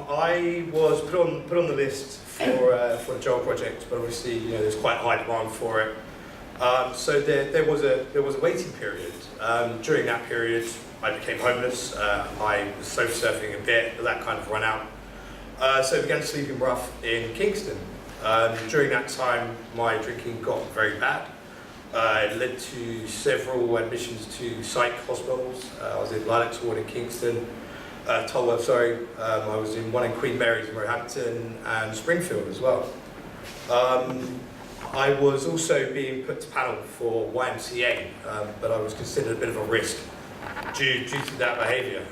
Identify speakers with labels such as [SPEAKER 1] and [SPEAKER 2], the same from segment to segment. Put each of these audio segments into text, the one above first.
[SPEAKER 1] I was put on the list for the Joel project, but obviously, there's quite high demand for it. So there was a waiting period. During that period, I became homeless. I was sofa surfing a bit, but that kind of ran out. So I began sleeping rough in Kingston. During that time, my drinking got very bad. It led to several admissions to psych hospitals. I was in Lilacs Ward in Kingston, Tolworth, sorry. I was in one in Queen Mary's in Roehampton and Springfield as well. I was also being put to panel for YMCA, but I was considered a bit of a risk due to that behaviour.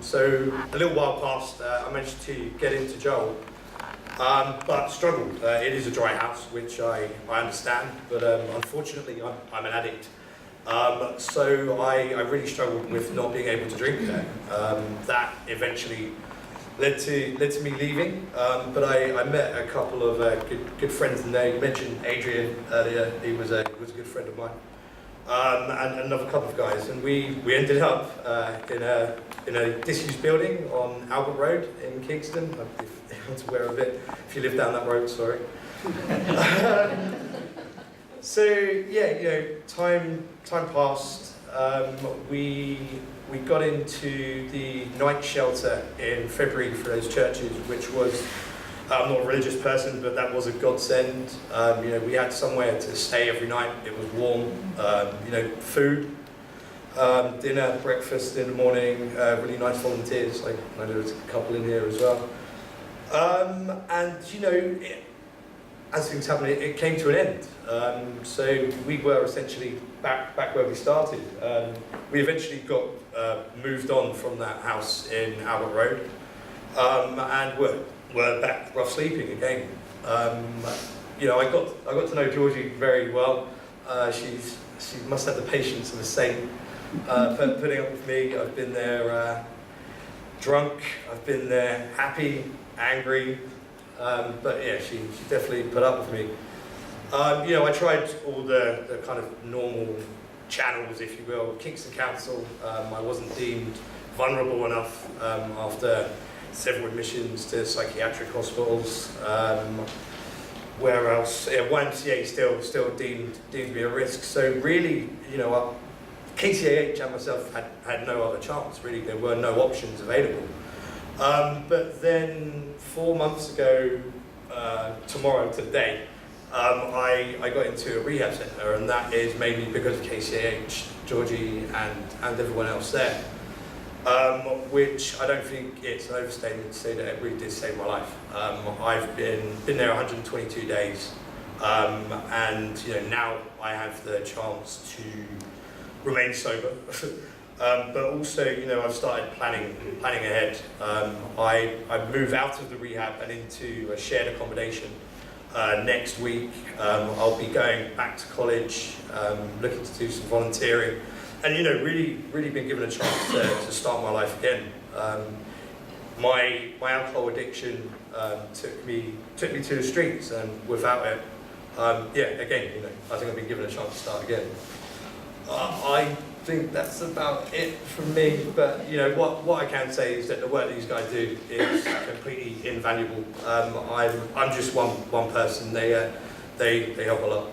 [SPEAKER 1] So a little while passed, I managed to get into Joel, but struggled. It is a dry house, which I understand, but unfortunately I'm an addict. So I really struggled with not being able to drink there. That eventually led to me leaving, but I met a couple of good friends in there. You mentioned Adrian earlier. He was a good friend of mine, and another couple of guys, and we ended up in a disused building on Albert Road in Kingston. If anyone's aware of it, if you live down that road, sorry. So yeah, time passed. We got into the night shelter in February for those churches, which was, I'm not a religious person, but that was a godsend. We had somewhere to stay every night. It was warm. Food, dinner, breakfast in the morning. Really nice volunteers. I know there's a couple in here as well. As things happened, it came to an end. So we were essentially back where we started. We eventually got moved on from that house in Albert Road, and we're back rough sleeping again. I got to know Georgie very well. She must have the patience of a saint, putting up with me. I've been there drunk. I've been there happy, angry. But yeah, she definitely put up with me. I tried all the kind of normal channels, if you will. Kingston Council, I wasn't deemed vulnerable enough after several admissions to psychiatric hospitals. Where else? Yeah, YMCA still deemed me a risk. So really, KCAH and myself had no other chance. Really, there were no options available. But then 4 months ago, today, I got into a rehab centre, and that is mainly because of KCAH, Georgie, and everyone else there. Which I don't think it's an overstatement to say that it really did save my life. I've been there 122 days, and now I have the chance to remain sober. But also, I've started planning ahead. I move out of the rehab and into a shared accommodation next week. I'll be going back to college, looking to do some volunteering, and really been given a chance to start my life again. My alcohol addiction took me to the streets, and without it, again, I think I've been given a chance to start again. I think that's about it from me, but what I can say is that the work these guys do is completely invaluable. I'm just one person. They help a lot.